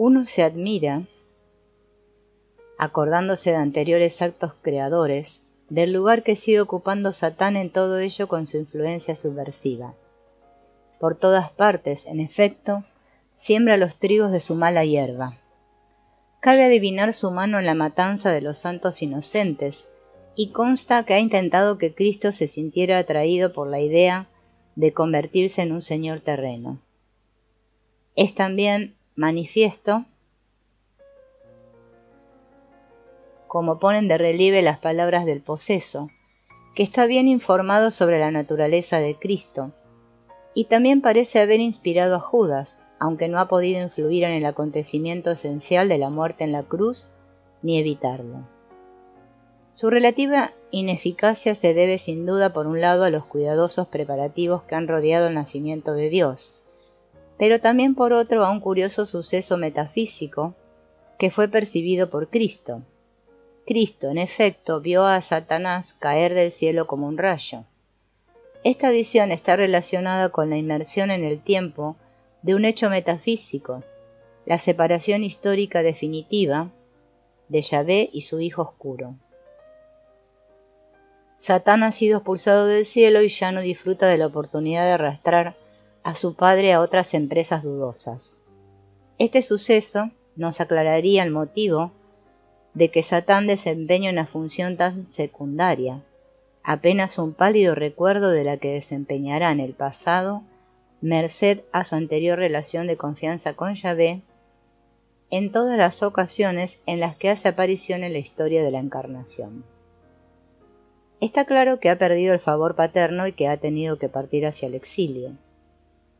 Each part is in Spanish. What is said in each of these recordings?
Uno se admira, acordándose de anteriores actos creadores, del lugar que sigue ocupando Satán en todo ello con su influencia subversiva. Por todas partes, en efecto, siembra los trigos de su mala hierba. Cabe adivinar su mano en la matanza de los santos inocentes, y consta que ha intentado que Cristo se sintiera atraído por la idea de convertirse en un señor terreno. Es también manifiesto, como ponen de relieve las palabras del poseso, que está bien informado sobre la naturaleza de Cristo, y también parece haber inspirado a Judas, aunque no ha podido influir en el acontecimiento esencial de la muerte en la cruz, ni evitarlo. Su relativa ineficacia se debe sin duda por un lado a los cuidadosos preparativos que han rodeado el nacimiento de Dios, pero también por otro a un curioso suceso metafísico que fue percibido por Cristo. Cristo, en efecto, vio a Satanás caer del cielo como un rayo. Esta visión está relacionada con la inmersión en el tiempo de un hecho metafísico, la separación histórica definitiva de Yahvé y su Hijo Oscuro. Satán ha sido expulsado del cielo y ya no disfruta de la oportunidad de arrastrar a su padre a otras empresas dudosas. Este suceso nos aclararía el motivo de que Satán desempeñe una función tan secundaria, apenas un pálido recuerdo de la que desempeñará en el pasado, merced a su anterior relación de confianza con Yahvé, en todas las ocasiones en las que hace aparición en la historia de la encarnación. Está claro que ha perdido el favor paterno y que ha tenido que partir hacia el exilio.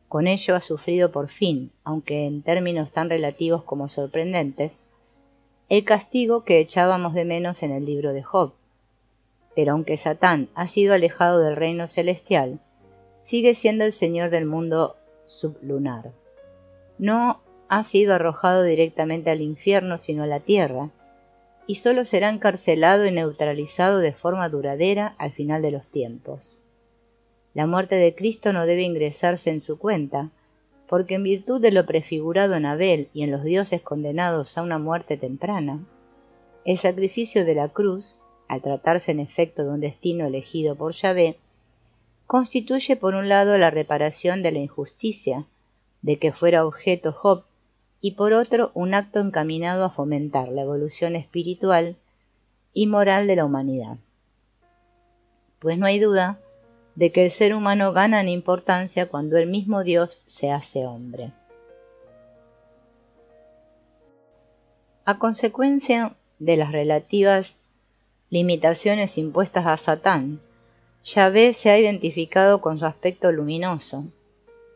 Con ello ha sufrido por fin, aunque en términos tan relativos como sorprendentes, el castigo que echábamos de menos en el libro de Job. Pero aunque Satán ha sido alejado del reino celestial, sigue siendo el señor del mundo sublunar. No ha sido arrojado directamente al infierno, sino a la tierra, y solo será encarcelado y neutralizado de forma duradera al final de los tiempos. La muerte de Cristo no debe ingresarse en su cuenta, porque en virtud de lo prefigurado en Abel y en los dioses condenados a una muerte temprana, el sacrificio de la cruz, al tratarse en efecto de un destino elegido por Yahvé, constituye por un lado la reparación de la injusticia de que fuera objeto Job, y por otro un acto encaminado a fomentar la evolución espiritual y moral de la humanidad. Pues no hay duda de que el ser humano gana en importancia cuando el mismo Dios se hace hombre. A consecuencia de las relativas limitaciones impuestas a Satán, Yahvé se ha identificado con su aspecto luminoso,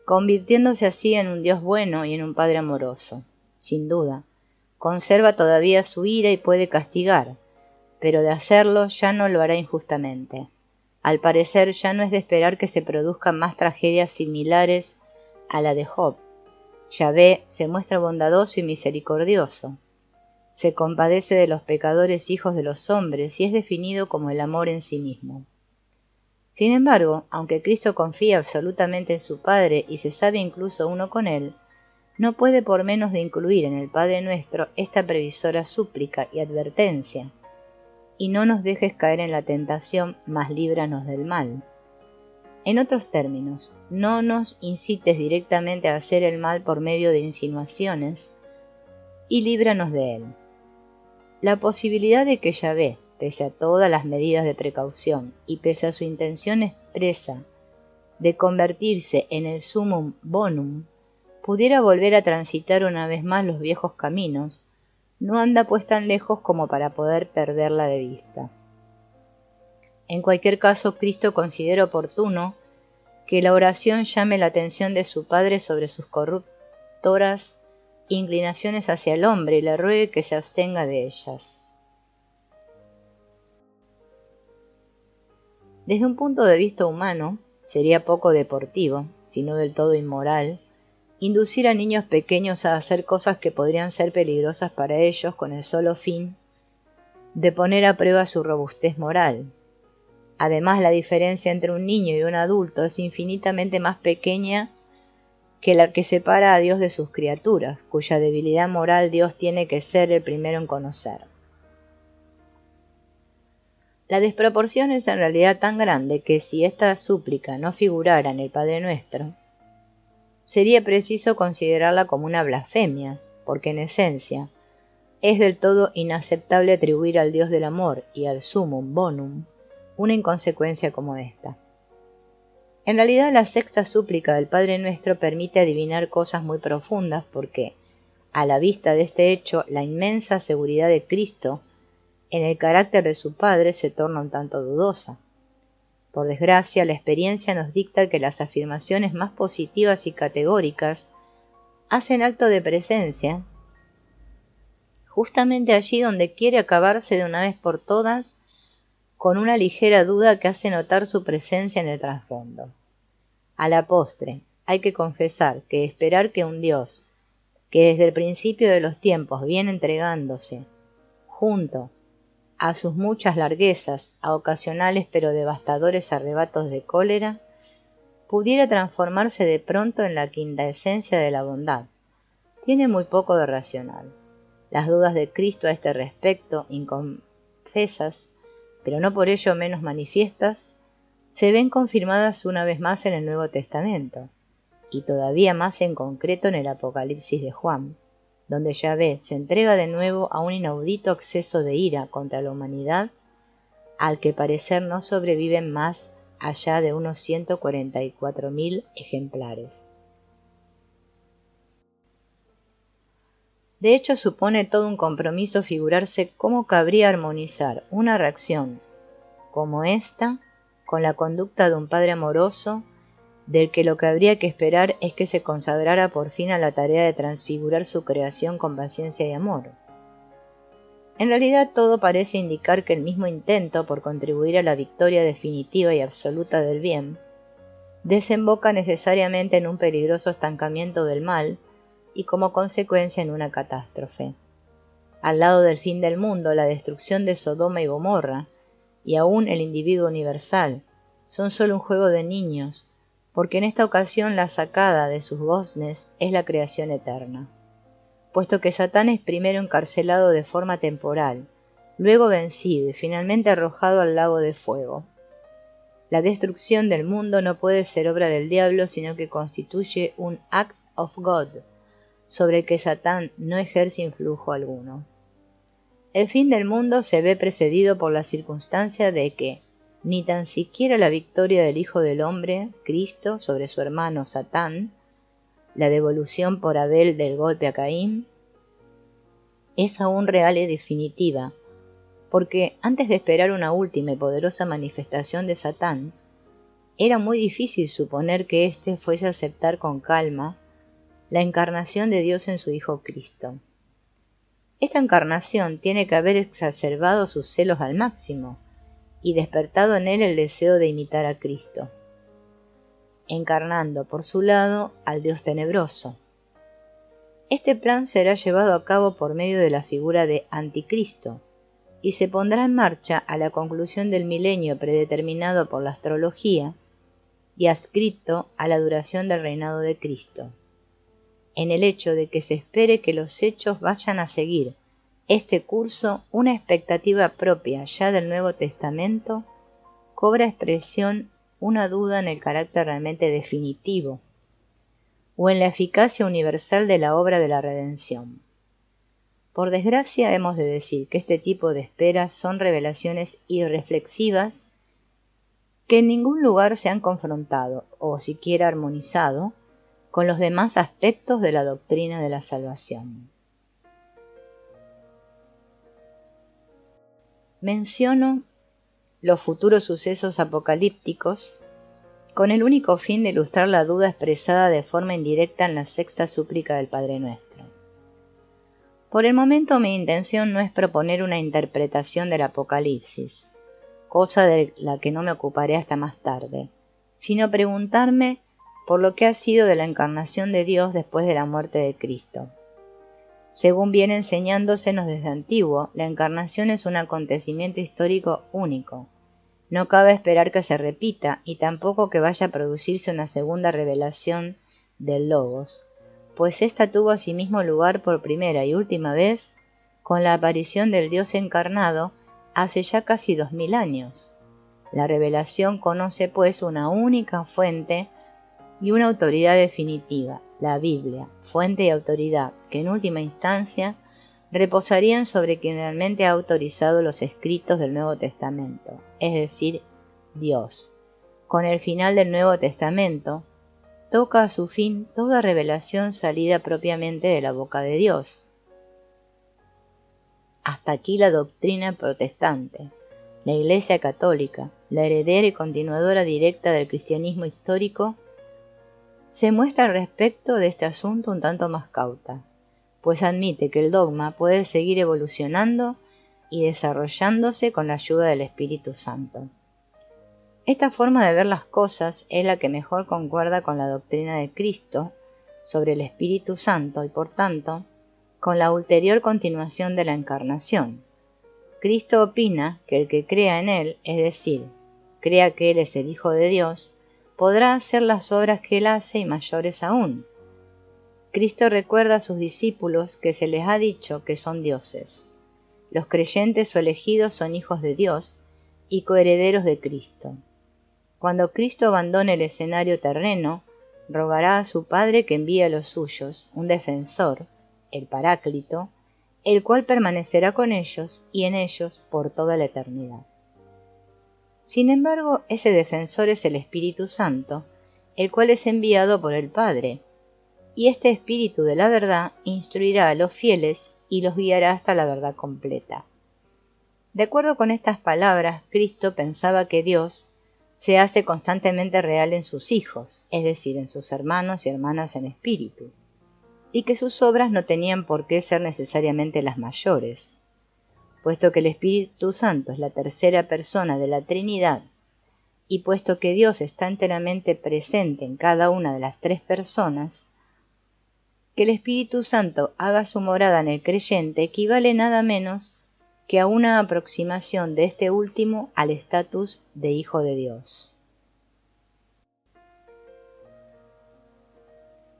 convirtiéndose así en un Dios bueno y en un Padre amoroso. Sin duda, conserva todavía su ira y puede castigar, pero de hacerlo ya no lo hará injustamente. Al parecer ya no es de esperar que se produzcan más tragedias similares a la de Job. Yahvé se muestra bondadoso y misericordioso. Se compadece de los pecadores hijos de los hombres y es definido como el amor en sí mismo. Sin embargo, aunque Cristo confía absolutamente en su Padre y se sabe incluso uno con él, no puede por menos de incluir en el Padre Nuestro esta previsora súplica y advertencia: y no nos dejes caer en la tentación, mas líbranos del mal. En otros términos, no nos incites directamente a hacer el mal por medio de insinuaciones, y líbranos de él. La posibilidad de que Yahvé, pese a todas las medidas de precaución y pese a su intención expresa de convertirse en el summum bonum, pudiera volver a transitar una vez más los viejos caminos, no anda pues tan lejos como para poder perderla de vista. En cualquier caso, Cristo considera oportuno que la oración llame la atención de su Padre sobre sus corruptoras inclinaciones hacia el hombre y le ruegue que se abstenga de ellas. Desde un punto de vista humano, sería poco deportivo, sino del todo inmoral, inducir a niños pequeños a hacer cosas que podrían ser peligrosas para ellos con el solo fin de poner a prueba su robustez moral. Además, la diferencia entre un niño y un adulto es infinitamente más pequeña que la que separa a Dios de sus criaturas, cuya debilidad moral Dios tiene que ser el primero en conocer. La desproporción es en realidad tan grande que si esta súplica no figurara en el Padre Nuestro, sería preciso considerarla como una blasfemia, porque en esencia es del todo inaceptable atribuir al Dios del amor y al sumum bonum una inconsecuencia como esta. En realidad la sexta súplica del Padre Nuestro permite adivinar cosas muy profundas porque, a la vista de este hecho, la inmensa seguridad de Cristo en el carácter de su Padre se torna un tanto dudosa. Por desgracia, la experiencia nos dicta que las afirmaciones más positivas y categóricas hacen acto de presencia justamente allí donde quiere acabarse de una vez por todas con una ligera duda que hace notar su presencia en el trasfondo. A la postre, hay que confesar que esperar que un Dios, que desde el principio de los tiempos viene entregándose, junto a sus muchas larguezas, a ocasionales pero devastadores arrebatos de cólera, pudiera transformarse de pronto en la quintaesencia de la bondad, tiene muy poco de racional. Las dudas de Cristo a este respecto, inconfesas, pero no por ello menos manifiestas, se ven confirmadas una vez más en el Nuevo Testamento, y todavía más en concreto en el Apocalipsis de Juan, donde Yahvé se entrega de nuevo a un inaudito acceso de ira contra la humanidad, al que parecer no sobreviven más allá de unos 144.000 ejemplares. De hecho, supone todo un compromiso figurarse cómo cabría armonizar una reacción como esta con la conducta de un padre amoroso, del que lo que habría que esperar es que se consagrara por fin a la tarea de transfigurar su creación con paciencia y amor. En realidad todo parece indicar que el mismo intento por contribuir a la victoria definitiva y absoluta del bien desemboca necesariamente en un peligroso estancamiento del mal y como consecuencia en una catástrofe. Al lado del fin del mundo, la destrucción de Sodoma y Gomorra, y aún el individuo universal, son solo un juego de niños, porque en esta ocasión la sacada de sus goznes es la creación eterna. Puesto que Satán es primero encarcelado de forma temporal, luego vencido y finalmente arrojado al lago de fuego. La destrucción del mundo no puede ser obra del diablo, sino que constituye un act of God, sobre el que Satán no ejerce influjo alguno. El fin del mundo se ve precedido por la circunstancia de que ni tan siquiera la victoria del Hijo del Hombre, Cristo, sobre su hermano Satán, la devolución por Abel del golpe a Caín, es aún real y definitiva, porque antes de esperar una última y poderosa manifestación de Satán, era muy difícil suponer que éste fuese a aceptar con calma la encarnación de Dios en su Hijo Cristo. Esta encarnación tiene que haber exacerbado sus celos al máximo y despertado en él el deseo de imitar a Cristo, encarnando por su lado al Dios tenebroso. Este plan será llevado a cabo por medio de la figura de Anticristo y se pondrá en marcha a la conclusión del milenio predeterminado por la astrología y adscrito a la duración del reinado de Cristo, en el hecho de que se espere que los hechos vayan a seguir este curso. Una expectativa propia ya del Nuevo Testamento cobra expresión una duda en el carácter realmente definitivo o en la eficacia universal de la obra de la redención. Por desgracia hemos de decir que este tipo de esperas son revelaciones irreflexivas que en ningún lugar se han confrontado o siquiera armonizado con los demás aspectos de la doctrina de la salvación. Menciono los futuros sucesos apocalípticos con el único fin de ilustrar la duda expresada de forma indirecta en la sexta súplica del Padre Nuestro. Por el momento mi intención no es proponer una interpretación del Apocalipsis, cosa de la que no me ocuparé hasta más tarde, sino preguntarme por lo que ha sido de la encarnación de Dios después de la muerte de Cristo. Según viene enseñándosenos desde antiguo, la encarnación es un acontecimiento histórico único. No cabe esperar que se repita y tampoco que vaya a producirse una segunda revelación del Logos, pues ésta tuvo asimismo lugar por primera y última vez con la aparición del Dios encarnado hace ya casi 2000 años. La revelación conoce pues una única fuente y una autoridad definitiva, la Biblia, fuente y autoridad que en última instancia reposarían sobre quien realmente ha autorizado los escritos del Nuevo Testamento, es decir, Dios. Con el final del Nuevo Testamento, toca a su fin toda revelación salida propiamente de la boca de Dios. Hasta aquí la doctrina protestante. La Iglesia católica, la heredera y continuadora directa del cristianismo histórico, se muestra al respecto de este asunto un tanto más cauta, pues admite que el dogma puede seguir evolucionando y desarrollándose con la ayuda del Espíritu Santo. Esta forma de ver las cosas es la que mejor concuerda con la doctrina de Cristo sobre el Espíritu Santo y, por tanto, con la ulterior continuación de la Encarnación. Cristo opina que el que crea en Él, es decir, crea que Él es el Hijo de Dios, podrá hacer las obras que Él hace y mayores aún. Cristo recuerda a sus discípulos que se les ha dicho que son dioses. Los creyentes o elegidos son hijos de Dios y coherederos de Cristo. Cuando Cristo abandone el escenario terreno, rogará a su Padre que envíe a los suyos un defensor, el Paráclito, el cual permanecerá con ellos y en ellos por toda la eternidad. Sin embargo, ese defensor es el Espíritu Santo, el cual es enviado por el Padre, y este Espíritu de la verdad instruirá a los fieles y los guiará hasta la verdad completa. De acuerdo con estas palabras, Cristo pensaba que Dios se hace constantemente real en sus hijos, es decir, en sus hermanos y hermanas en espíritu, y que sus obras no tenían por qué ser necesariamente las mayores. Puesto que el Espíritu Santo es la tercera persona de la Trinidad, y puesto que Dios está enteramente presente en cada una de las tres personas, que el Espíritu Santo haga su morada en el creyente equivale nada menos que a una aproximación de este último al estatus de Hijo de Dios.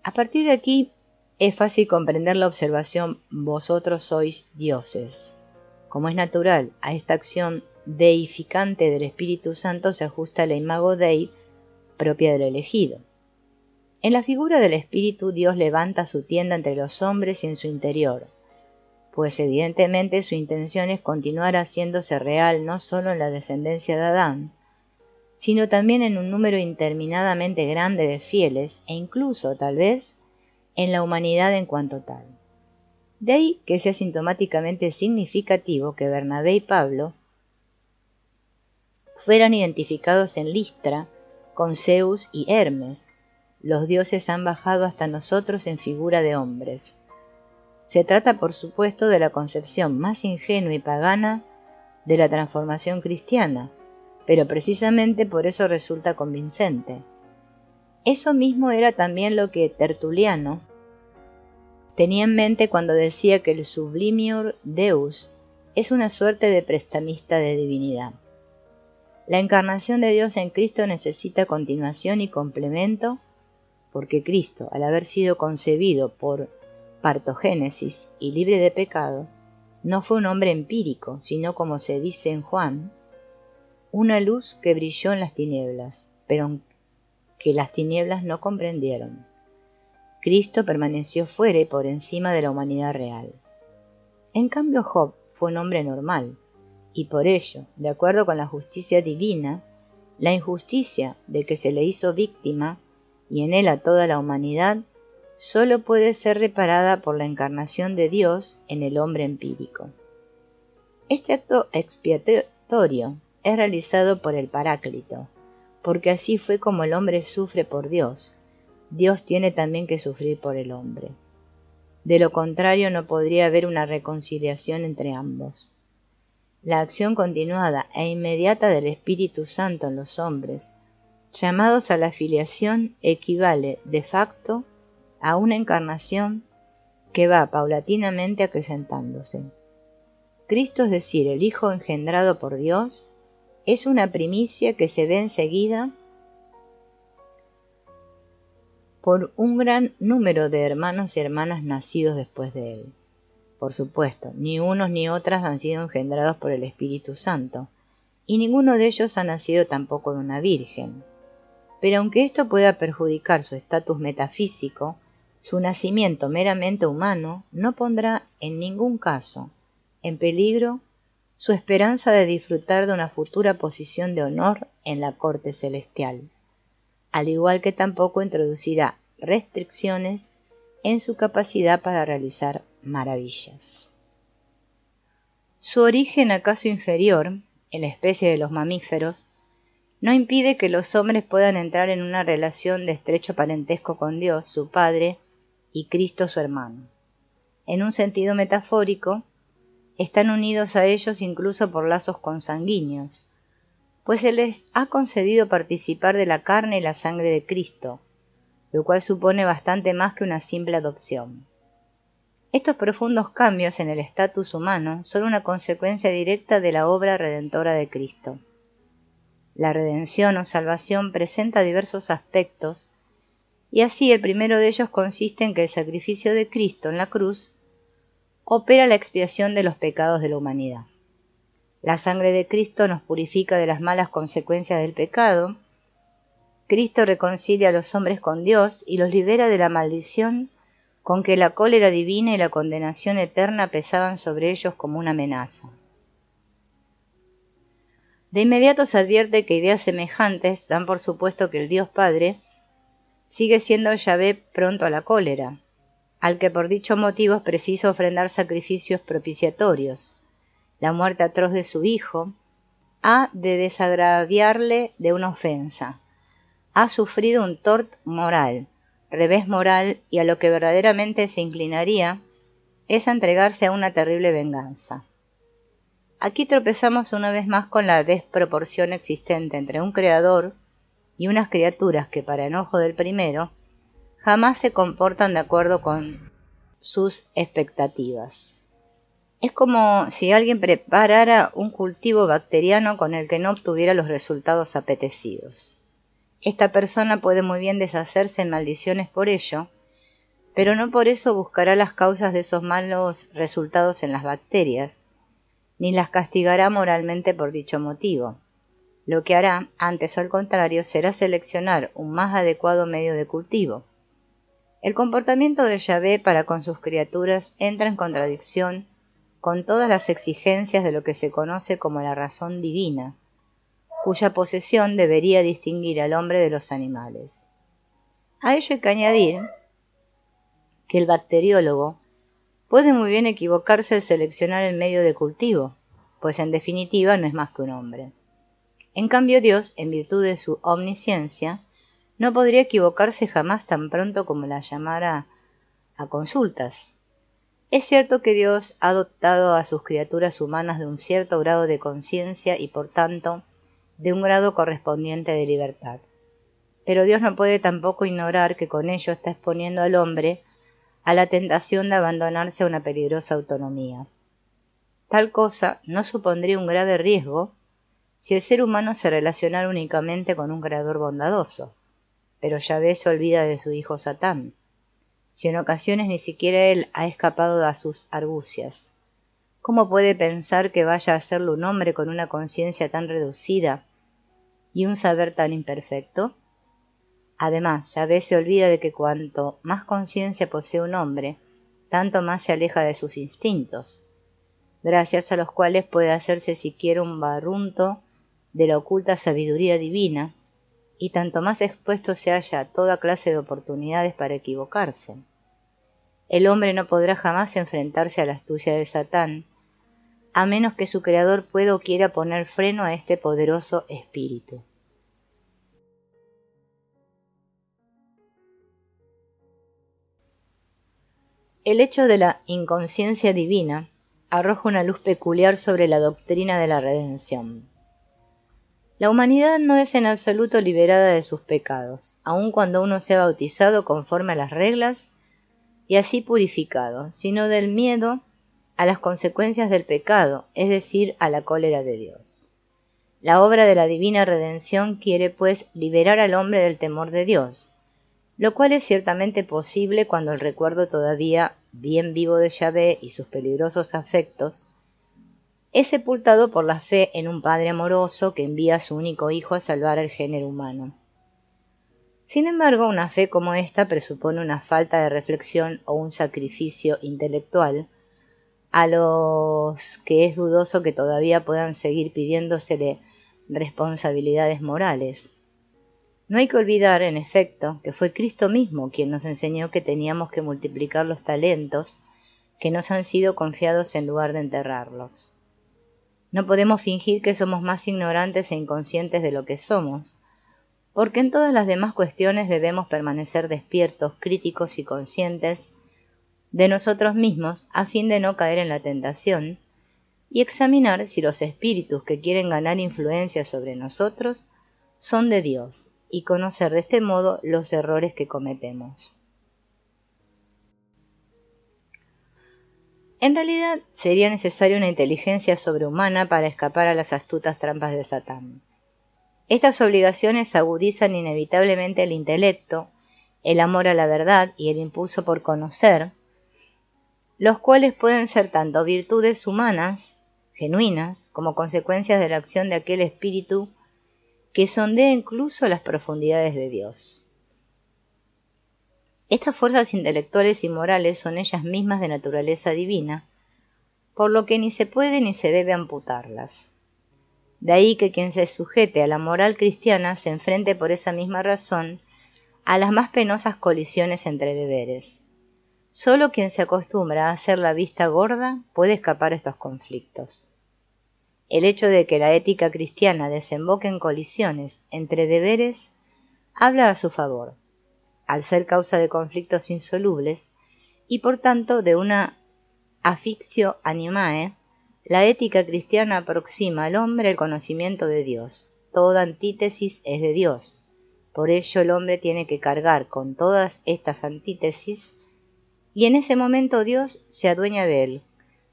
A partir de aquí es fácil comprender la observación «vosotros sois dioses». Como es natural, a esta acción deificante del Espíritu Santo se ajusta la imago Dei propia del elegido. En la figura del Espíritu, Dios levanta su tienda entre los hombres y en su interior, pues evidentemente su intención es continuar haciéndose real no solo en la descendencia de Adán, sino también en un número interminadamente grande de fieles e incluso, tal vez, en la humanidad en cuanto tal. De ahí que sea sintomáticamente significativo que Bernabé y Pablo fueran identificados en Listra con Zeus y Hermes. Los dioses han bajado hasta nosotros en figura de hombres. Se trata, por supuesto, de la concepción más ingenua y pagana de la transformación cristiana, pero precisamente por eso resulta convincente. Eso mismo era también lo que Tertuliano tenía en mente cuando decía que el Sublimior Deus es una suerte de prestamista de divinidad. La encarnación de Dios en Cristo necesita continuación y complemento, porque Cristo, al haber sido concebido por partogénesis y libre de pecado, no fue un hombre empírico, sino, como se dice en Juan, una luz que brilló en las tinieblas, pero que las tinieblas no comprendieron. Cristo permaneció fuera y por encima de la humanidad real. En cambio, Job fue un hombre normal, y por ello, de acuerdo con la justicia divina, la injusticia de que se le hizo víctima, y en él a toda la humanidad, solo puede ser reparada por la encarnación de Dios en el hombre empírico. Este acto expiatorio es realizado por el Paráclito, porque así fue como el hombre sufre por Dios. Dios tiene también que sufrir por el hombre. De lo contrario no podría haber una reconciliación entre ambos. La acción continuada e inmediata del Espíritu Santo en los hombres, llamados a la filiación, equivale de facto a una encarnación que va paulatinamente acrecentándose. Cristo, es decir, el Hijo engendrado por Dios, es una primicia que se ve enseguida por un gran número de hermanos y hermanas nacidos después de él. Por supuesto, ni unos ni otras han sido engendrados por el Espíritu Santo, y ninguno de ellos ha nacido tampoco de una virgen. Pero aunque esto pueda perjudicar su estatus metafísico, su nacimiento meramente humano no pondrá en ningún caso en peligro su esperanza de disfrutar de una futura posición de honor en la corte celestial, al igual que tampoco introducirá restricciones en su capacidad para realizar maravillas. Su origen acaso inferior, en la especie de los mamíferos, no impide que los hombres puedan entrar en una relación de estrecho parentesco con Dios, su Padre, y Cristo, su hermano. En un sentido metafórico, están unidos a ellos incluso por lazos consanguíneos, pues se les ha concedido participar de la carne y la sangre de Cristo, lo cual supone bastante más que una simple adopción. Estos profundos cambios en el estatus humano son una consecuencia directa de la obra redentora de Cristo. La redención o salvación presenta diversos aspectos, y así el primero de ellos consiste en que el sacrificio de Cristo en la cruz opera la expiación de los pecados de la humanidad. La sangre de Cristo nos purifica de las malas consecuencias del pecado. Cristo reconcilia a los hombres con Dios y los libera de la maldición con que la cólera divina y la condenación eterna pesaban sobre ellos como una amenaza. De inmediato se advierte que ideas semejantes dan por supuesto que el Dios Padre sigue siendo Yahvé pronto a la cólera, al que por dicho motivo es preciso ofrendar sacrificios propiciatorios. La muerte atroz de su Hijo ha de desagraviarle de una ofensa. Ha sufrido un tort moral, revés moral, y a lo que verdaderamente se inclinaría es a entregarse a una terrible venganza. Aquí tropezamos una vez más con la desproporción existente entre un creador y unas criaturas que, para enojo del primero, jamás se comportan de acuerdo con sus expectativas. Es como si alguien preparara un cultivo bacteriano con el que no obtuviera los resultados apetecidos. Esta persona puede muy bien deshacerse en maldiciones por ello, pero no por eso buscará las causas de esos malos resultados en las bacterias, ni las castigará moralmente por dicho motivo. Lo que hará, antes al contrario, será seleccionar un más adecuado medio de cultivo. El comportamiento de Yahvé para con sus criaturas entra en contradicción con todas las exigencias de lo que se conoce como la razón divina, cuya posesión debería distinguir al hombre de los animales. A ello hay que añadir que el bacteriólogo puede muy bien equivocarse al seleccionar el medio de cultivo, pues en definitiva no es más que un hombre. En cambio Dios, en virtud de su omnisciencia, no podría equivocarse jamás tan pronto como la llamara a consultas. Es cierto que Dios ha dotado a sus criaturas humanas de un cierto grado de conciencia y por tanto de un grado correspondiente de libertad. Pero Dios no puede tampoco ignorar que con ello está exponiendo al hombre a la tentación de abandonarse a una peligrosa autonomía. Tal cosa no supondría un grave riesgo si el ser humano se relacionara únicamente con un creador bondadoso, pero Yahvé se olvida de su hijo Satán, si en ocasiones ni siquiera él ha escapado a sus argucias. ¿Cómo puede pensar que vaya a serlo un hombre con una conciencia tan reducida y un saber tan imperfecto? Además, Yahvé se olvida de que cuanto más conciencia posee un hombre, tanto más se aleja de sus instintos, gracias a los cuales puede hacerse siquiera un barrunto de la oculta sabiduría divina, y tanto más expuesto se halla a toda clase de oportunidades para equivocarse. El hombre no podrá jamás enfrentarse a la astucia de Satán, a menos que su creador pueda o quiera poner freno a este poderoso espíritu. El hecho de la inconsciencia divina arroja una luz peculiar sobre la doctrina de la redención. La humanidad no es en absoluto liberada de sus pecados, aun cuando uno sea bautizado conforme a las reglas y así purificado, sino del miedo a las consecuencias del pecado, es decir, a la cólera de Dios. La obra de la divina redención quiere, pues, liberar al hombre del temor de Dios, lo cual es ciertamente posible cuando el recuerdo todavía bien vivo de Yahvé y sus peligrosos afectos es sepultado por la fe en un Padre amoroso que envía a su único Hijo a salvar al género humano. Sin embargo, una fe como esta presupone una falta de reflexión o un sacrificio intelectual a los que es dudoso que todavía puedan seguir pidiéndosele responsabilidades morales. No hay que olvidar, en efecto, que fue Cristo mismo quien nos enseñó que teníamos que multiplicar los talentos que nos han sido confiados en lugar de enterrarlos. No podemos fingir que somos más ignorantes e inconscientes de lo que somos, porque en todas las demás cuestiones debemos permanecer despiertos, críticos y conscientes de nosotros mismos a fin de no caer en la tentación y examinar si los espíritus que quieren ganar influencia sobre nosotros son de Dios y conocer de este modo los errores que cometemos. En realidad sería necesaria una inteligencia sobrehumana para escapar a las astutas trampas de Satán. Estas obligaciones agudizan inevitablemente el intelecto, el amor a la verdad y el impulso por conocer, los cuales pueden ser tanto virtudes humanas, genuinas, como consecuencias de la acción de aquel espíritu que sondea incluso las profundidades de Dios. Estas fuerzas intelectuales y morales son ellas mismas de naturaleza divina, por lo que ni se puede ni se debe amputarlas. De ahí que quien se sujete a la moral cristiana se enfrente por esa misma razón a las más penosas colisiones entre deberes. Solo quien se acostumbra a hacer la vista gorda puede escapar a estos conflictos. El hecho de que la ética cristiana desemboque en colisiones entre deberes habla a su favor, al ser causa de conflictos insolubles y por tanto de una affictio animae. La ética cristiana aproxima al hombre el conocimiento de Dios. Toda antítesis es de Dios. Por ello el hombre tiene que cargar con todas estas antítesis y en ese momento Dios se adueña de él,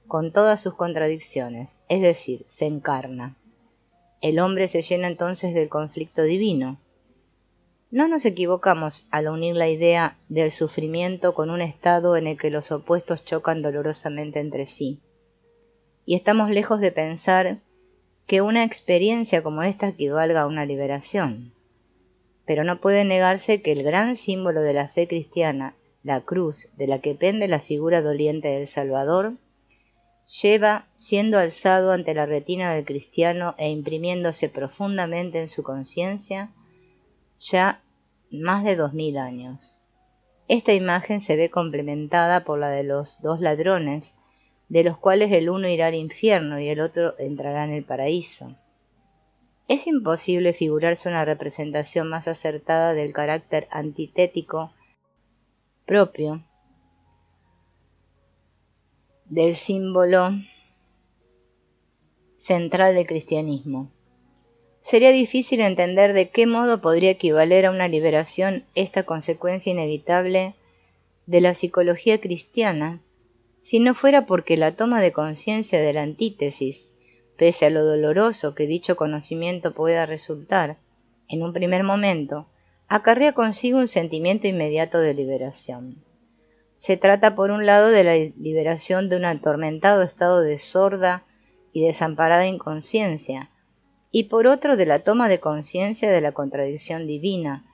con todas sus contradicciones, es decir, se encarna. El hombre se llena entonces del conflicto divino. No nos equivocamos al unir la idea del sufrimiento con un estado en el que los opuestos chocan dolorosamente entre sí. Y estamos lejos de pensar que una experiencia como esta equivalga a una liberación. Pero no puede negarse que el gran símbolo de la fe cristiana, la cruz de la que pende la figura doliente del Salvador, lleva siendo alzado ante la retina del cristiano e imprimiéndose profundamente en su conciencia ya más de 2000 años. Esta imagen se ve complementada por la de los dos ladrones, de los cuales el uno irá al infierno y el otro entrará en el paraíso. Es imposible figurarse una representación más acertada del carácter antitético propio del símbolo central del cristianismo. Sería difícil entender de qué modo podría equivaler a una liberación esta consecuencia inevitable de la psicología cristiana, si no fuera porque la toma de conciencia de la antítesis, pese a lo doloroso que dicho conocimiento pueda resultar, en un primer momento, acarrea consigo un sentimiento inmediato de liberación. Se trata por un lado de la liberación de un atormentado estado de sorda y desamparada inconsciencia, y por otro de la toma de conciencia de la contradicción divina,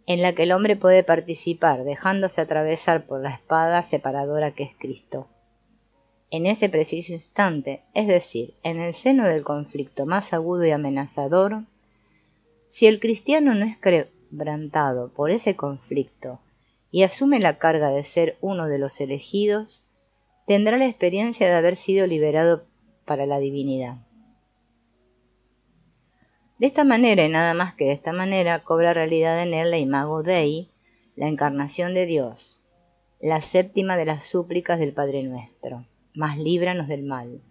en la que el hombre puede participar dejándose atravesar por la espada separadora que es Cristo. En ese preciso instante, es decir, en el seno del conflicto más agudo y amenazador, si el cristiano no es quebrantado por ese conflicto y asume la carga de ser uno de los elegidos, tendrá la experiencia de haber sido liberado para la divinidad. De esta manera y nada más que de esta manera cobra realidad en él la imago Dei, la encarnación de Dios, la séptima de las súplicas del Padre Nuestro, mas líbranos del mal.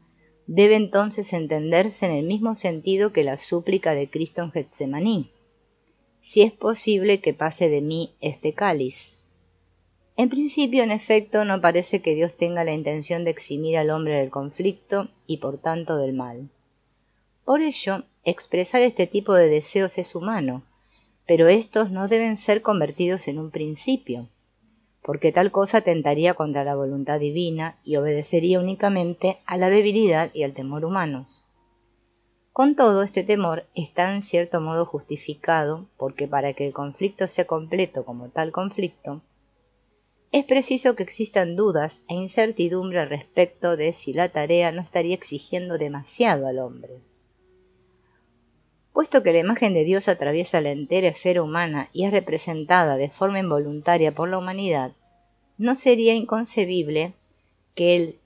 Debe entonces entenderse en el mismo sentido que la súplica de Cristo en Getsemaní: si es posible que pase de mí este cáliz. En principio, en efecto, no parece que Dios tenga la intención de eximir al hombre del conflicto y por tanto del mal. Por ello, expresar este tipo de deseos es humano, pero estos no deben ser convertidos en un principio, porque tal cosa atentaría contra la voluntad divina y obedecería únicamente a la debilidad y al temor humanos. Con todo, este temor está en cierto modo justificado, porque para que el conflicto sea completo como tal conflicto, es preciso que existan dudas e incertidumbre al respecto de si la tarea no estaría exigiendo demasiado al hombre. Puesto que la imagen de Dios atraviesa la entera esfera humana y es representada de forma involuntaria por la humanidad, no sería inconcebible que el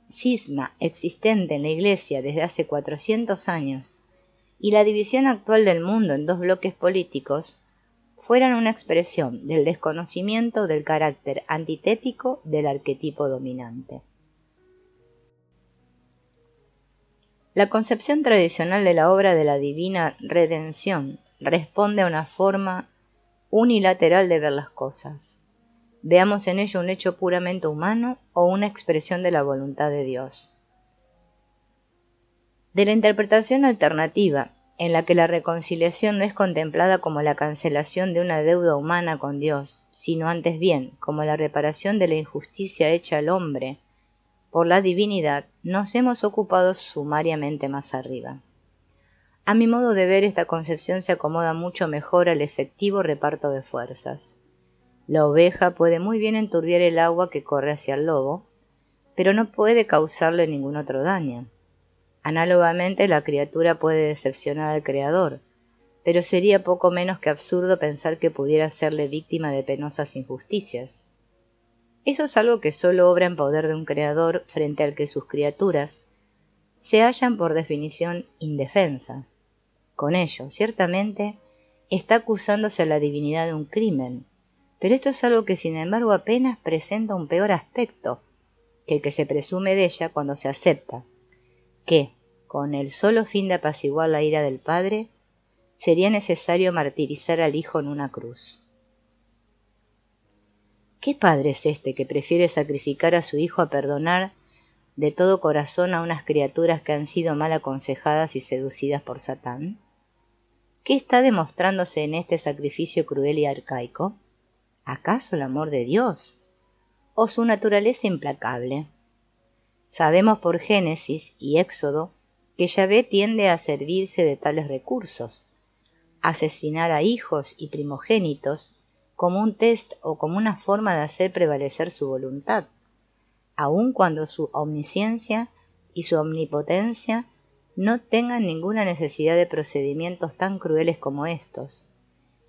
cisma existente en la Iglesia desde hace 400 años y la división actual del mundo en dos bloques políticos fueran una expresión del desconocimiento del carácter antitético del arquetipo dominante. La concepción tradicional de la obra de la divina redención responde a una forma unilateral de ver las cosas. Veamos en ello un hecho puramente humano o una expresión de la voluntad de Dios. De la interpretación alternativa, en la que la reconciliación no es contemplada como la cancelación de una deuda humana con Dios, sino antes bien como la reparación de la injusticia hecha al hombre por la divinidad, nos hemos ocupado sumariamente más arriba. A mi modo de ver, esta concepción se acomoda mucho mejor al efectivo reparto de fuerzas. La oveja puede muy bien enturbiar el agua que corre hacia el lobo, pero no puede causarle ningún otro daño. Análogamente, la criatura puede decepcionar al Creador, pero sería poco menos que absurdo pensar que pudiera serle víctima de penosas injusticias. Eso es algo que solo obra en poder de un Creador frente al que sus criaturas se hallan por definición indefensas. Con ello, ciertamente, está acusándose a la divinidad de un crimen, pero esto es algo que sin embargo apenas presenta un peor aspecto que el que se presume de ella cuando se acepta, que, con el solo fin de apaciguar la ira del Padre, sería necesario martirizar al Hijo en una cruz. ¿Qué padre es este que prefiere sacrificar a su hijo a perdonar de todo corazón a unas criaturas que han sido mal aconsejadas y seducidas por Satán? ¿Qué está demostrándose en este sacrificio cruel y arcaico? ¿Acaso el amor de Dios? ¿O su naturaleza implacable? Sabemos por Génesis y Éxodo que Yahvé tiende a servirse de tales recursos, asesinar a hijos y primogénitos como un test o como una forma de hacer prevalecer su voluntad, aun cuando su omnisciencia y su omnipotencia no tengan ninguna necesidad de procedimientos tan crueles como estos,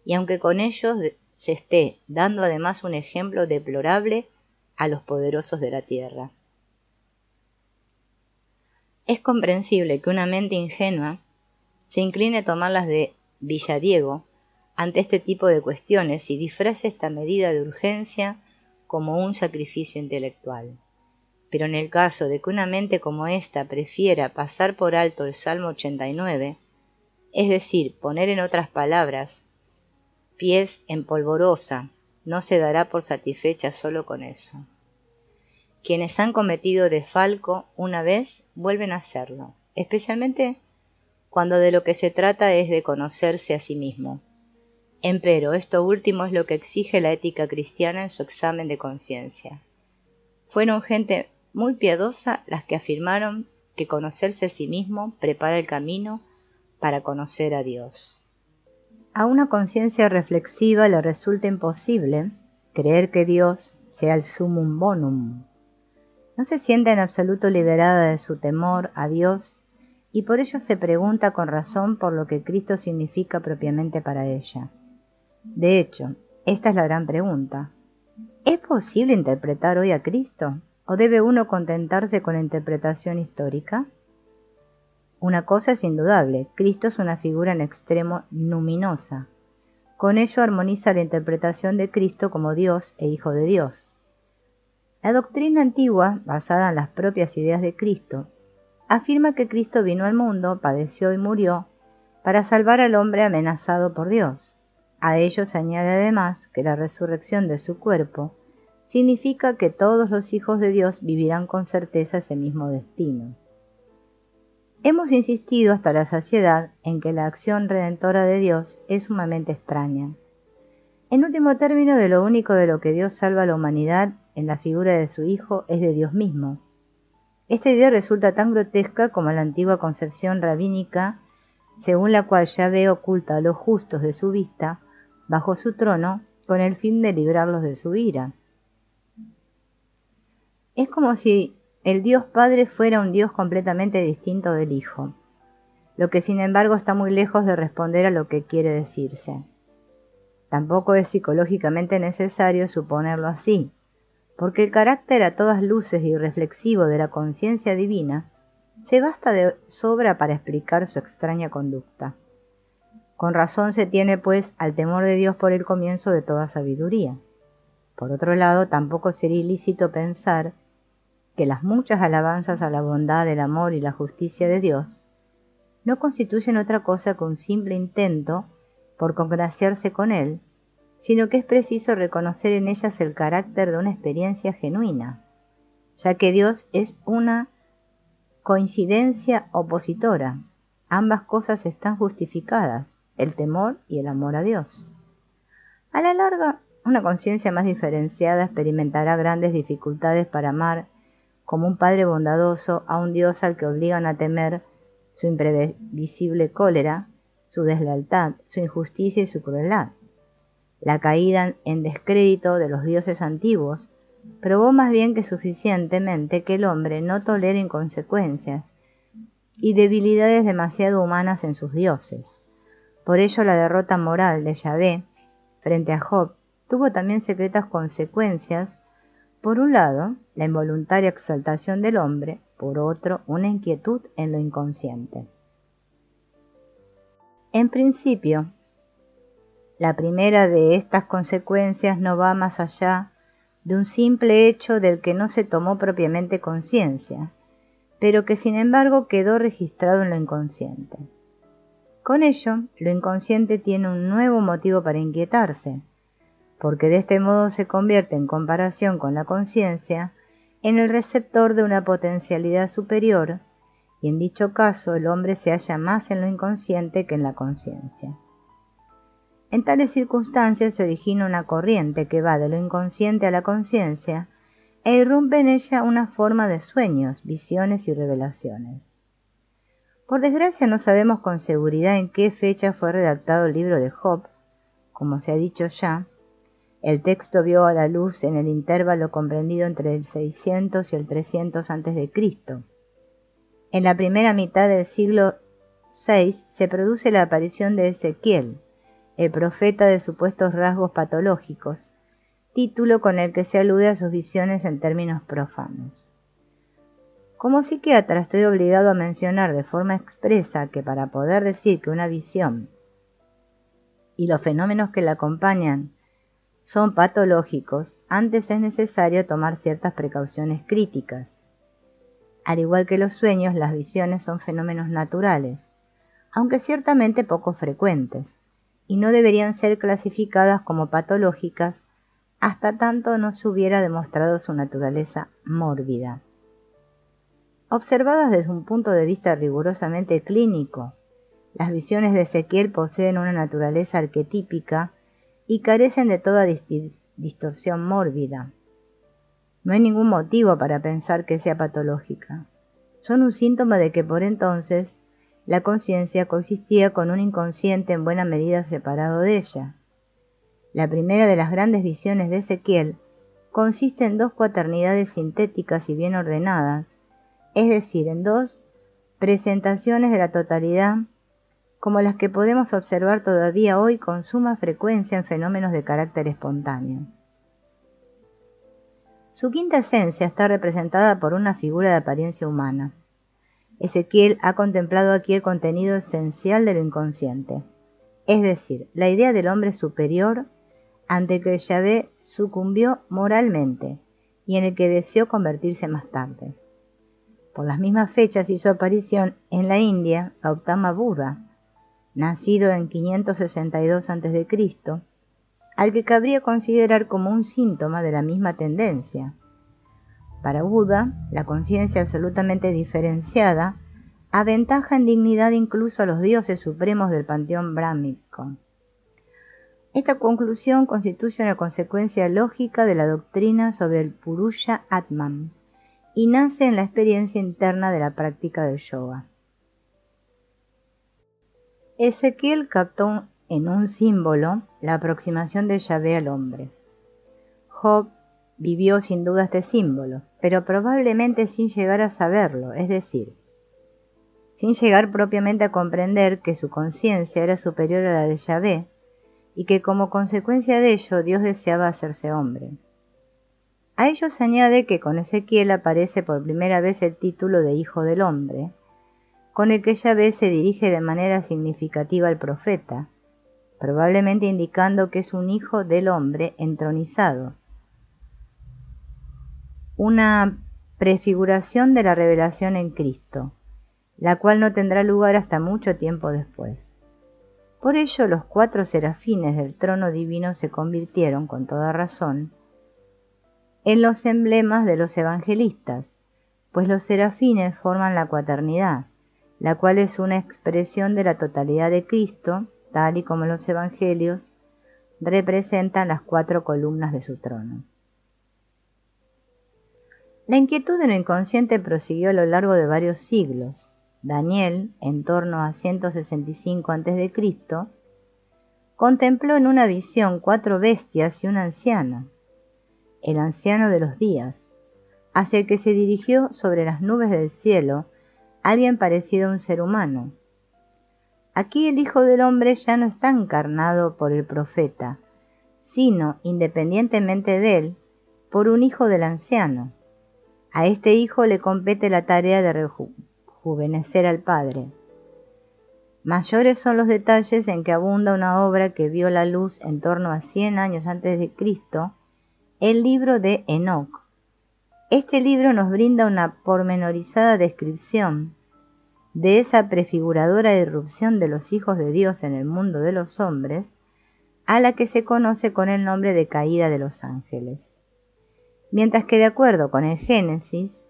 y aunque con ellos se esté dando además un ejemplo deplorable a los poderosos de la tierra. Es comprensible que una mente ingenua se incline a tomarlas de Villadiego ante este tipo de cuestiones y disfrace esta medida de urgencia como un sacrificio intelectual. Pero en el caso de que una mente como esta prefiera pasar por alto el Salmo 89, es decir, poner en otras palabras, pies en polvorosa, no se dará por satisfecha solo con eso. Quienes han cometido desfalco una vez vuelven a hacerlo, especialmente cuando de lo que se trata es de conocerse a sí mismo. Empero, esto último es lo que exige la ética cristiana en su examen de conciencia. Fueron gente muy piadosa las que afirmaron que conocerse a sí mismo prepara el camino para conocer a Dios. A una conciencia reflexiva le resulta imposible creer que Dios sea el sumum bonum. No se siente en absoluto liberada de su temor a Dios y por ello se pregunta con razón por lo que Cristo significa propiamente para ella. De hecho, esta es la gran pregunta. ¿Es posible interpretar hoy a Cristo? ¿O debe uno contentarse con la interpretación histórica? Una cosa es indudable, Cristo es una figura en extremo luminosa. Con ello armoniza la interpretación de Cristo como Dios e Hijo de Dios. La doctrina antigua, basada en las propias ideas de Cristo, afirma que Cristo vino al mundo, padeció y murió para salvar al hombre amenazado por Dios. A ello se añade además que la resurrección de su cuerpo significa que todos los hijos de Dios vivirán con certeza ese mismo destino. Hemos insistido hasta la saciedad en que la acción redentora de Dios es sumamente extraña. En último término, de lo único de lo que Dios salva a la humanidad en la figura de su Hijo es de Dios mismo. Esta idea resulta tan grotesca como la antigua concepción rabínica, según la cual Yahvé oculta a los justos de su vista bajo su trono con el fin de librarlos de su ira. Es como si el Dios Padre fuera un Dios completamente distinto del Hijo, lo que sin embargo está muy lejos de responder a lo que quiere decirse. Tampoco es psicológicamente necesario suponerlo así, porque el carácter a todas luces irreflexivo de la conciencia divina se basta de sobra para explicar su extraña conducta. Con razón se tiene, pues, al temor de Dios por el comienzo de toda sabiduría. Por otro lado, tampoco sería ilícito pensar que las muchas alabanzas a la bondad, el amor y la justicia de Dios no constituyen otra cosa que un simple intento por congraciarse con Él, sino que es preciso reconocer en ellas el carácter de una experiencia genuina, ya que Dios es una coincidencia opositora. Ambas cosas están justificadas, el temor y el amor a Dios. A la larga, una conciencia más diferenciada experimentará grandes dificultades para amar como un padre bondadoso a un Dios al que obligan a temer su imprevisible cólera, su deslealtad, su injusticia y su crueldad. La caída en descrédito de los dioses antiguos probó más bien que suficientemente que el hombre no tolera inconsecuencias y debilidades demasiado humanas en sus dioses. Por ello la derrota moral de Yahvé frente a Job tuvo también secretas consecuencias. Por un lado, la involuntaria exaltación del hombre, por otro, una inquietud en lo inconsciente. En principio, la primera de estas consecuencias no va más allá de un simple hecho del que no se tomó propiamente conciencia, pero que sin embargo quedó registrado en lo inconsciente. Con ello, lo inconsciente tiene un nuevo motivo para inquietarse, porque de este modo se convierte en comparación con la conciencia en el receptor de una potencialidad superior, y en dicho caso el hombre se halla más en lo inconsciente que en la conciencia. En tales circunstancias se origina una corriente que va de lo inconsciente a la conciencia e irrumpe en ella una forma de sueños, visiones y revelaciones. Por desgracia no sabemos con seguridad en qué fecha fue redactado el libro de Job. Como se ha dicho ya, el texto vio a la luz en el intervalo comprendido entre el 600 y el 300 a.C. En la primera mitad del siglo VI se produce la aparición de Ezequiel, el profeta de supuestos rasgos patológicos, título con el que se alude a sus visiones en términos profanos. Como psiquiatra estoy obligado a mencionar de forma expresa que para poder decir que una visión y los fenómenos que la acompañan son patológicos, antes es necesario tomar ciertas precauciones críticas. Al igual que los sueños, las visiones son fenómenos naturales, aunque ciertamente poco frecuentes, y no deberían ser clasificadas como patológicas hasta tanto no se hubiera demostrado su naturaleza mórbida. Observadas desde un punto de vista rigurosamente clínico, las visiones de Ezequiel poseen una naturaleza arquetípica y carecen de toda distorsión mórbida. No hay ningún motivo para pensar que sea patológica. Son un síntoma de que por entonces la conciencia coexistía con un inconsciente en buena medida separado de ella. La primera de las grandes visiones de Ezequiel consiste en dos cuaternidades sintéticas y bien ordenadas, es decir, en dos presentaciones de la totalidad como las que podemos observar todavía hoy con suma frecuencia en fenómenos de carácter espontáneo. Su quinta esencia está representada por una figura de apariencia humana. Ezequiel ha contemplado aquí el contenido esencial de lo inconsciente, es decir, la idea del hombre superior ante el que Yahvé sucumbió moralmente y en el que deseó convertirse más tarde. Por las mismas fechas hizo aparición en la India Gautama Buda, nacido en 562 a.C., al que cabría considerar como un síntoma de la misma tendencia. Para Buda, la conciencia absolutamente diferenciada aventaja en dignidad incluso a los dioses supremos del panteón brahmico. Esta conclusión constituye una consecuencia lógica de la doctrina sobre el Purusha Atman y nace en la experiencia interna de la práctica del yoga. Ezequiel captó en un símbolo la aproximación de Yahvé al hombre. Job vivió sin duda este símbolo, pero probablemente sin llegar a saberlo, es decir, sin llegar propiamente a comprender que su conciencia era superior a la de Yahvé y que como consecuencia de ello Dios deseaba hacerse hombre. A ello se añade que con Ezequiel aparece por primera vez el título de Hijo del Hombre, con el que Yahvé se dirige de manera significativa al profeta, probablemente indicando que es un hijo del hombre entronizado, una prefiguración de la revelación en Cristo, la cual no tendrá lugar hasta mucho tiempo después. Por ello, los 4 serafines del trono divino se convirtieron, con toda razón, en los emblemas de los evangelistas, pues los serafines forman la cuaternidad, la cual es una expresión de la totalidad de Cristo, tal y como los evangelios representan las 4 columnas de su trono. La inquietud de lo inconsciente prosiguió a lo largo de varios siglos. Daniel, en torno a 165 a.C., contempló en una visión 4 bestias y un anciano, el anciano de los días, hacia el que se dirigió sobre las nubes del cielo alguien parecido a un ser humano. Aquí el Hijo del Hombre ya no está encarnado por el profeta, sino, independientemente de él, por un hijo del anciano. A este hijo le compete la tarea de rejuvenecer al Padre. Mayores son los detalles en que abunda una obra que vio la luz en torno a 100 años antes de Cristo, el libro de Enoc. Este libro nos brinda una pormenorizada descripción de esa prefiguradora irrupción de los hijos de Dios en el mundo de los hombres, a la que se conoce con el nombre de caída de los ángeles. Mientras que de acuerdo con el Génesis,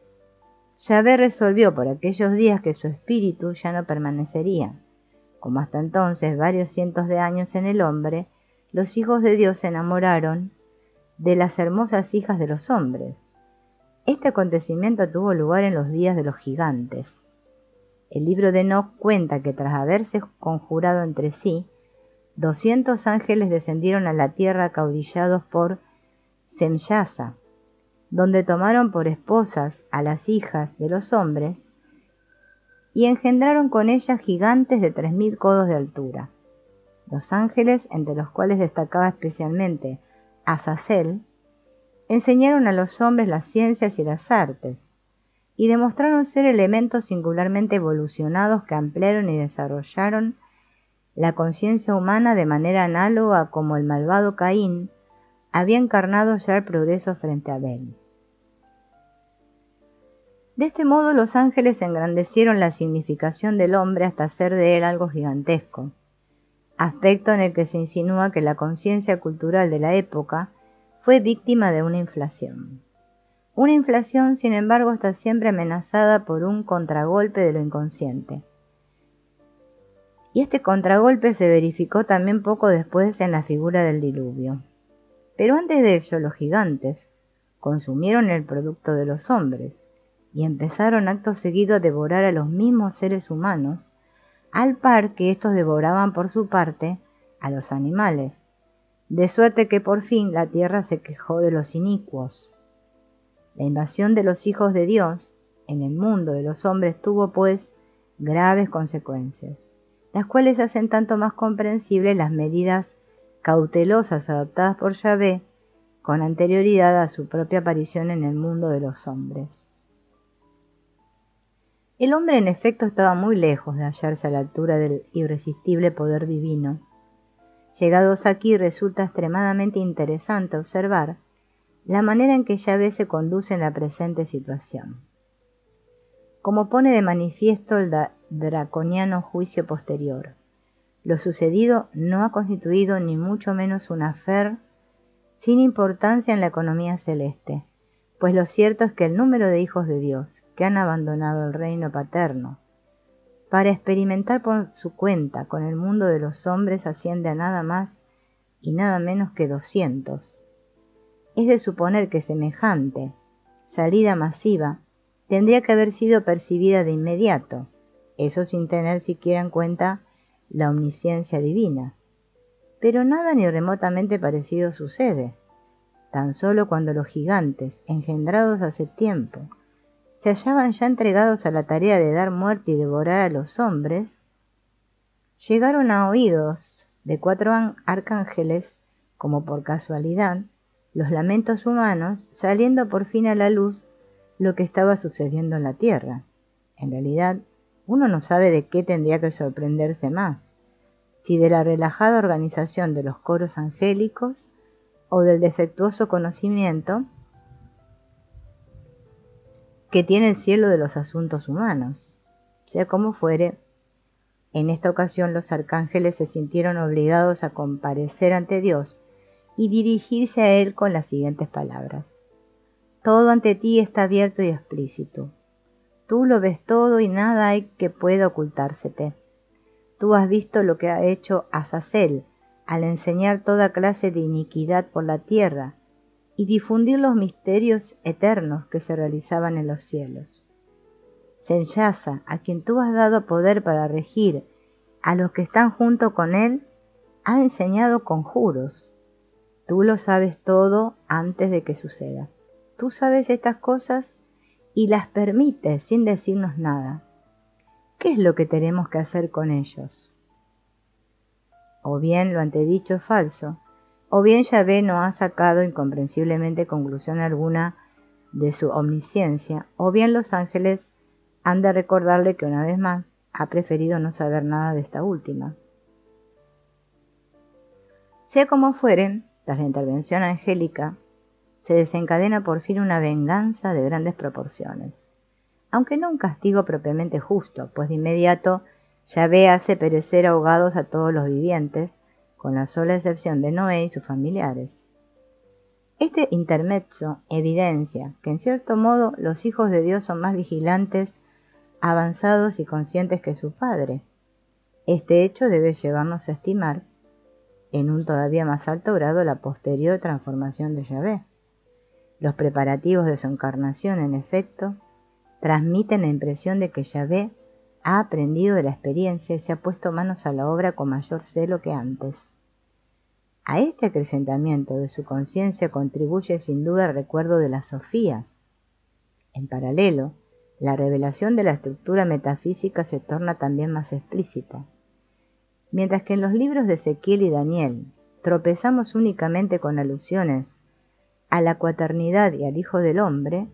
Yahvé resolvió por aquellos días que su espíritu ya no permanecería. Como hasta entonces varios cientos de años en el hombre, los hijos de Dios se enamoraron de las hermosas hijas de los hombres. Este acontecimiento tuvo lugar en los días de los gigantes. El libro de Enoc cuenta que tras haberse conjurado entre sí, 200 ángeles descendieron a la tierra acaudillados por Semyasa, donde tomaron por esposas a las hijas de los hombres y engendraron con ellas gigantes de 3000 codos de altura. Los ángeles, entre los cuales destacaba especialmente Azazel, enseñaron a los hombres las ciencias y las artes, y demostraron ser elementos singularmente evolucionados que ampliaron y desarrollaron la conciencia humana de manera análoga a como el malvado Caín había encarnado ya el progreso frente a Abel. De este modo los ángeles engrandecieron la significación del hombre hasta hacer de él algo gigantesco, aspecto en el que se insinúa que la conciencia cultural de la época fue víctima de una inflación. Una inflación, sin embargo, está siempre amenazada por un contragolpe de lo inconsciente. Y este contragolpe se verificó también poco después en la figura del diluvio. Pero antes de ello, los gigantes consumieron el producto de los hombres y empezaron acto seguido a devorar a los mismos seres humanos, al par que estos devoraban por su parte a los animales, de suerte que por fin la tierra se quejó de los inicuos. La invasión de los hijos de Dios en el mundo de los hombres tuvo, pues, graves consecuencias, las cuales hacen tanto más comprensibles las medidas cautelosas adoptadas por Yahvé con anterioridad a su propia aparición en el mundo de los hombres. El hombre en efecto estaba muy lejos de hallarse a la altura del irresistible poder divino. Llegados aquí resulta extremadamente interesante observar la manera en que Yahvé se conduce en la presente situación. Como pone de manifiesto el draconiano juicio posterior, lo sucedido no ha constituido ni mucho menos un afer sin importancia en la economía celeste, pues lo cierto es que el número de hijos de Dios que han abandonado el reino paterno para experimentar por su cuenta con el mundo de los hombres asciende a nada más y nada menos que 200. Es de suponer que semejante salida masiva tendría que haber sido percibida de inmediato, eso sin tener siquiera en cuenta la omnisciencia divina. Pero nada ni remotamente parecido sucede. Tan solo cuando los gigantes, engendrados hace tiempo, se hallaban ya entregados a la tarea de dar muerte y devorar a los hombres, llegaron a oídos de 4 arcángeles, como por casualidad, los lamentos humanos, saliendo por fin a la luz lo que estaba sucediendo en la tierra. En realidad, uno no sabe de qué tendría que sorprenderse más, si de la relajada organización de los coros angélicos o del defectuoso conocimiento que tiene el cielo de los asuntos humanos. Sea como fuere, en esta ocasión los arcángeles se sintieron obligados a comparecer ante Dios y dirigirse a Él con las siguientes palabras: todo ante ti está abierto y explícito. Tú lo ves todo y nada hay que pueda ocultársete. Tú has visto lo que ha hecho Azazel al enseñar toda clase de iniquidad por la tierra y difundir los misterios eternos que se realizaban en los cielos. Senyaza, a quien tú has dado poder para regir a los que están junto con él, ha enseñado conjuros. Tú lo sabes todo antes de que suceda. Tú sabes estas cosas y las permites sin decirnos nada. ¿Qué es lo que tenemos que hacer con ellos? O bien lo antedicho es falso, o bien Yahvé no ha sacado incomprensiblemente conclusión alguna de su omnisciencia, o bien los ángeles han de recordarle que una vez más ha preferido no saber nada de esta última. Sea como fueren, tras la intervención angélica, se desencadena por fin una venganza de grandes proporciones, aunque no un castigo propiamente justo, pues de inmediato Yahvé hace perecer ahogados a todos los vivientes, con la sola excepción de Noé y sus familiares. Este intermezzo evidencia que en cierto modo los hijos de Dios son más vigilantes, avanzados y conscientes que su Padre. Este hecho debe llevarnos a estimar en un todavía más alto grado la posterior transformación de Yahvé. Los preparativos de su encarnación, en efecto, transmiten la impresión de que Yahvé ha aprendido de la experiencia y se ha puesto manos a la obra con mayor celo que antes. A este acrecentamiento de su conciencia contribuye sin duda el recuerdo de la Sofía. En paralelo, la revelación de la estructura metafísica se torna también más explícita. Mientras que en los libros de Ezequiel y Daniel tropezamos únicamente con alusiones a la cuaternidad y al Hijo del Hombre,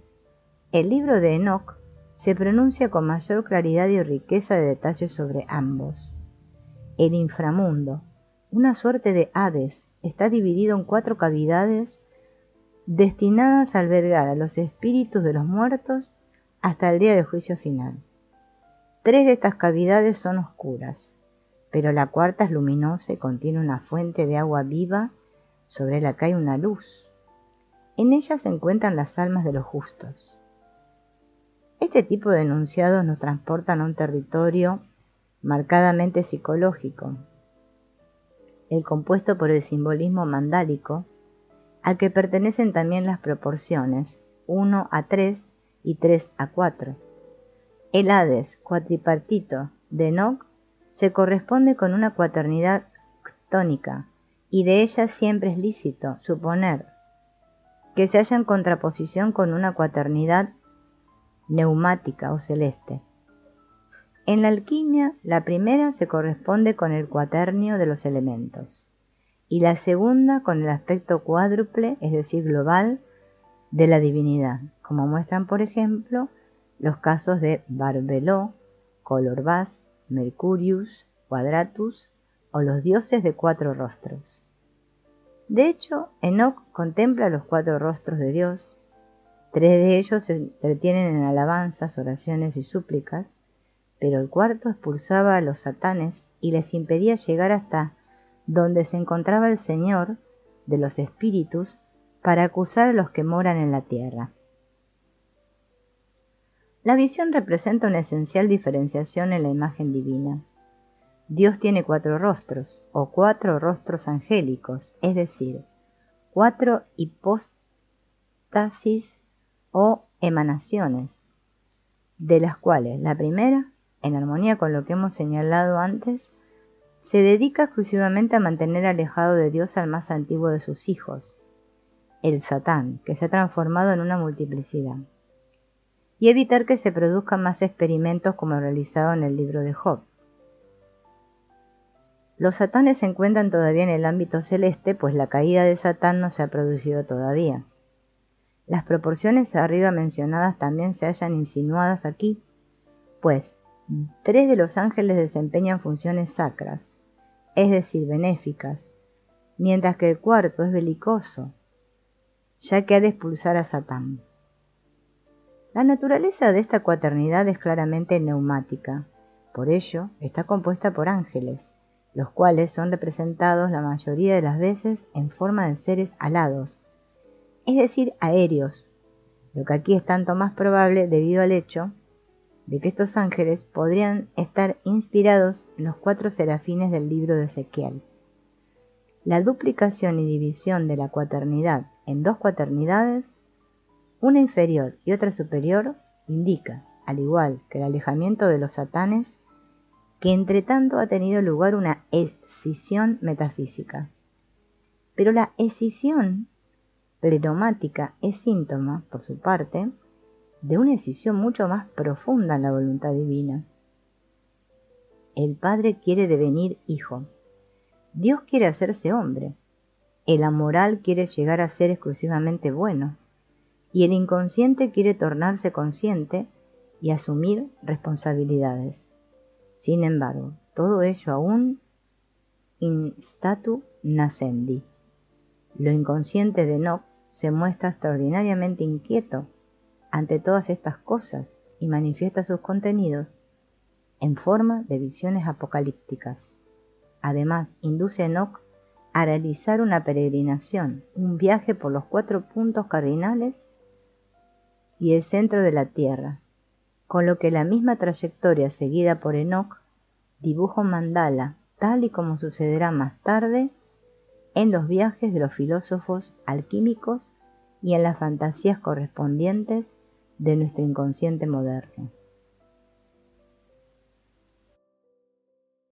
el libro de Enoc se pronuncia con mayor claridad y riqueza de detalles sobre ambos. El inframundo, una suerte de Hades, está dividido en 4 cavidades destinadas a albergar a los espíritus de los muertos hasta el día del juicio final. 3 de estas cavidades son oscuras, pero la cuarta es luminosa y contiene una fuente de agua viva sobre la que hay una luz. En ella se encuentran las almas de los justos. Este tipo de enunciados nos transportan a un territorio marcadamente psicológico, el compuesto por el simbolismo mandálico, al que pertenecen también las proporciones 1:3 y 3:4. El Hades cuatripartito de Enoc se corresponde con una cuaternidad ctónica, y de ella siempre es lícito suponer que se halla en contraposición con una cuaternidad neumática o celeste. En la alquimia, la primera se corresponde con el cuaternio de los elementos, y la segunda con el aspecto cuádruple, es decir, global, de la divinidad, como muestran, por ejemplo, los casos de Barbeló, Colorbás, Mercurius, Quadratus o los dioses de 4 rostros. De hecho, Enoc contempla los 4 rostros de Dios. 3 de ellos se entretienen en alabanzas, oraciones y súplicas, pero el cuarto expulsaba a los satanes y les impedía llegar hasta donde se encontraba el Señor de los espíritus para acusar a los que moran en la tierra. La visión representa una esencial diferenciación en la imagen divina. Dios tiene 4 rostros, o 4 rostros angélicos, es decir, 4 hipóstasis o emanaciones, de las cuales la primera, en armonía con lo que hemos señalado antes, se dedica exclusivamente a mantener alejado de Dios al más antiguo de sus hijos, el Satán, que se ha transformado en una multiplicidad, y evitar que se produzcan más experimentos como realizado en el libro de Job. Los satanes se encuentran todavía en el ámbito celeste, pues la caída de Satán no se ha producido todavía. Las proporciones arriba mencionadas también se hallan insinuadas aquí, pues 3 de los ángeles desempeñan funciones sacras, es decir, benéficas, mientras que el cuarto es belicoso, ya que ha de expulsar a Satán. La naturaleza de esta cuaternidad es claramente neumática, por ello está compuesta por ángeles, los cuales son representados la mayoría de las veces en forma de seres alados, es decir, aéreos, lo que aquí es tanto más probable debido al hecho de que estos ángeles podrían estar inspirados en los 4 serafines del libro de Ezequiel. La duplicación y división de la cuaternidad en 2 cuaternidades, una inferior y otra superior, indica, al igual que el alejamiento de los satanes, que entre tanto ha tenido lugar una escisión metafísica. Pero la escisión pleromática es síntoma, por su parte, de una escisión mucho más profunda en la voluntad divina. El Padre quiere devenir hijo. Dios quiere hacerse hombre. El amoral quiere llegar a ser exclusivamente bueno. Y el inconsciente quiere tornarse consciente y asumir responsabilidades. Sin embargo, todo ello aún in statu nascendi. Lo inconsciente de Enoc se muestra extraordinariamente inquieto ante todas estas cosas y manifiesta sus contenidos en forma de visiones apocalípticas. Además, induce a Enoc a realizar una peregrinación, un viaje por los 4 puntos cardinales y el centro de la Tierra, con lo que la misma trayectoria seguida por Enoc dibuja un mandala, tal y como sucederá más tarde en los viajes de los filósofos alquímicos y en las fantasías correspondientes de nuestro inconsciente moderno.